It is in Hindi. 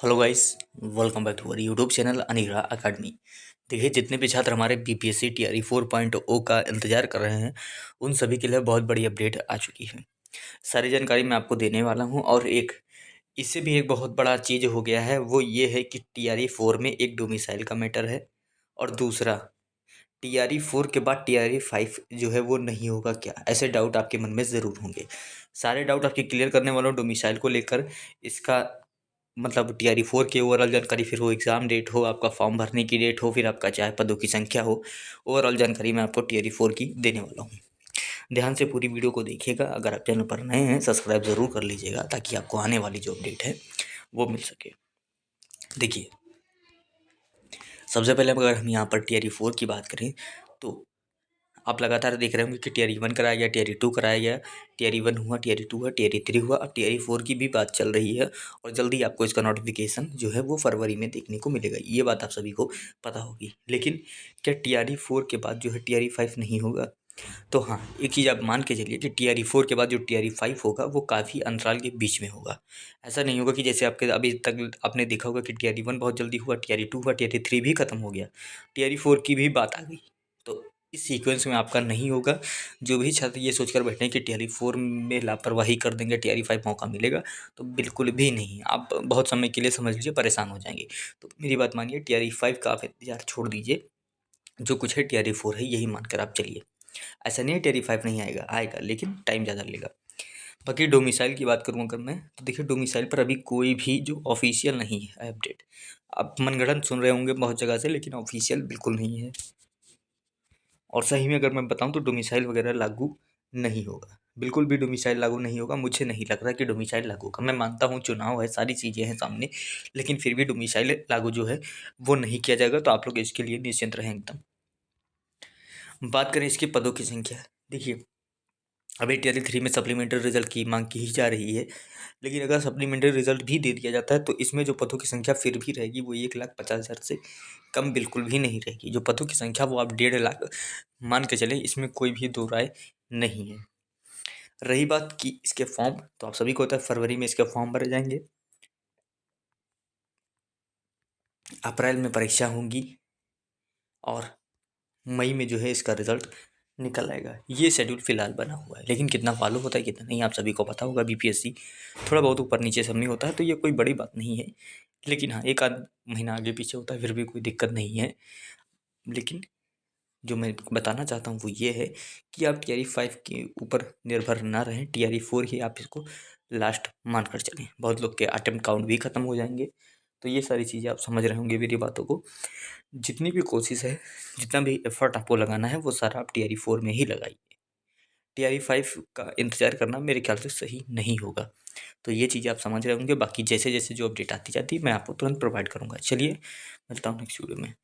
Hello guys, welcome back to our YouTube channel Anira academy. देखिए, जितने भी छात्र हमारे बीपीएससी टीआरई 4.0 का इंतजार कर रहे हैं, उन सभी के लिए बहुत बड़ी अपडेट आ चुकी है। सारी जानकारी मैं आपको देने वाला हूं। और इससे भी एक बहुत बड़ा चीज़ हो गया है, वो ये है कि टीआरई 4 में एक डोमिसाइल का मैटर है। और दूसरा, टीआरई 4 के बाद टीआरई 5 जो है वो नहीं होगा क्या? ऐसे डाउट आपके मन में ज़रूर होंगे। सारे डाउट आपके क्लियर करने वाला हूं डोमिसाइल को लेकर। इसका मतलब टीआरई 4 की ओवरऑल जानकारी, फिर वो एग्ज़ाम डेट हो, आपका फॉर्म भरने की डेट हो, फिर आपका चाहे पदों की संख्या हो, ओवरऑल जानकारी मैं आपको टीआरई 4 की देने वाला हूँ। ध्यान से पूरी वीडियो को देखिएगा। अगर आप चैनल पर नए हैं, सब्सक्राइब ज़रूर कर लीजिएगा ताकि आपको आने वाली जो अपडेट है वो मिल सके। देखिए, सबसे पहले अगर हम यहाँ पर टीआरई 4 की बात करें तो आप लगातार देख रहे होंगे कि टीआरई 1 कराया गया, टीआरई 2 कराया गया, टीआरई 1 हुआ, टीआरई 2 हुआ, टीआरई 3 हुआ, अब टीआरई 4 की भी बात चल रही है। और जल्दी आपको इसका नोटिफिकेशन जो है वो फरवरी में देखने को मिलेगा। ये बात आप सभी को पता होगी। लेकिन क्या टीआरई 4 के बाद जो है टीआरई 5 नहीं होगा? तो हाँ, एक चीज़ आप मान के चलिए कि टीआरई 4 के बाद जो टीआरई 5 होगा वो काफ़ी अंतराल के बीच में होगा। ऐसा नहीं होगा कि जैसे आपके अभी तक आपने देखा होगा कि टीआरई 1 बहुत जल्दी हुआ, टीआरई 2 हुआ, टीआरई 3 भी खत्म हो गया, टीआरई 4 की भी बात आ गई। तो इस सीक्वेंस में आपका नहीं होगा। जो भी छात्र ये सोचकर बैठे हैं कि टीआरई 4 में लापरवाही कर देंगे, टीआरई 5 मौका मिलेगा, तो बिल्कुल भी नहीं। आप बहुत समय के लिए समझ लीजिए परेशान हो जाएंगे। तो मेरी बात मानिए, टीआरई 5 का आप इंतजार छोड़ दीजिए। जो कुछ है टीआरई 4 है, यही मानकर आप चलिए। ऐसा नहीं है टीआरई 5 नहीं आएगा, आएगा, लेकिन टाइम ज़्यादा लगेगा। बाकी डोमिसाइल की बात करूँ अगर मैं, तो देखिए डोमिसाइल पर अभी कोई भी जो ऑफिशियल नहीं है अपडेट। आप मनगढ़ंत सुन रहे होंगे बहुत जगह से, लेकिन ऑफिशियल बिल्कुल नहीं है। और सही में अगर मैं बताऊं तो डोमिसाइल वगैरह लागू नहीं होगा। बिल्कुल भी डोमिसाइल लागू नहीं होगा। मुझे नहीं लग रहा कि डोमिसाइल लागू होगा। मैं मानता हूं चुनाव है, सारी चीज़ें हैं सामने, लेकिन फिर भी डोमिसाइल लागू जो है वो नहीं किया जाएगा। तो आप लोग इसके लिए निश्चिंत रहें एकदम। बात करें इसके पदों की संख्या, देखिए अभी टीआरई 3 में सप्लीमेंट्री रिजल्ट की मांग की जा रही है। लेकिन अगर सप्लीमेंट्री रिजल्ट भी दे दिया जाता है तो इसमें जो पदों की संख्या फिर भी रहेगी वो 1,50,000 से कम बिल्कुल भी नहीं रहेगी। जो पदों की संख्या वो आप 1,50,000 मान के चले, इसमें कोई भी दो राय नहीं है। रही बात की इसके फॉर्म, तो आप सभी को पता है फरवरी में इसके फॉर्म भरे जाएंगे, अप्रैल में परीक्षा होंगी और मई में जो है इसका रिजल्ट निकल आएगा। ये शेड्यूल फिलहाल बना हुआ है, लेकिन कितना फॉलो होता है कितना नहीं आप सभी को पता होगा। बीपीएससी थोड़ा बहुत ऊपर नीचे सब में होता है, तो ये कोई बड़ी बात नहीं है। लेकिन हाँ, एक आध महीना आगे पीछे होता है, फिर भी कोई दिक्कत नहीं है। लेकिन जो मैं बताना चाहता हूँ वो ये है कि आप टीआरई 5 के ऊपर निर्भर ना रहें। टीआरई 4 ही आप इसको लास्ट मान कर चलें। बहुत लोग के अटेम्प्ट काउंट भी ख़त्म हो जाएंगे। तो ये सारी चीज़ें आप समझ रहे होंगे मेरी बातों को। जितनी भी कोशिश है, जितना भी एफर्ट आपको लगाना है, वो सारा आप टीआरई 4 में ही लगाइए। टीआरई 5 का इंतज़ार करना मेरे ख्याल से सही नहीं होगा। तो ये चीज़ें आप समझ रहे होंगे। बाकी जैसे जैसे जो अपडेट आती जाती है मैं आपको तुरंत प्रोवाइड करूँगा। चलिए, मिलता हूँ नेक्स्ट वीडियो में।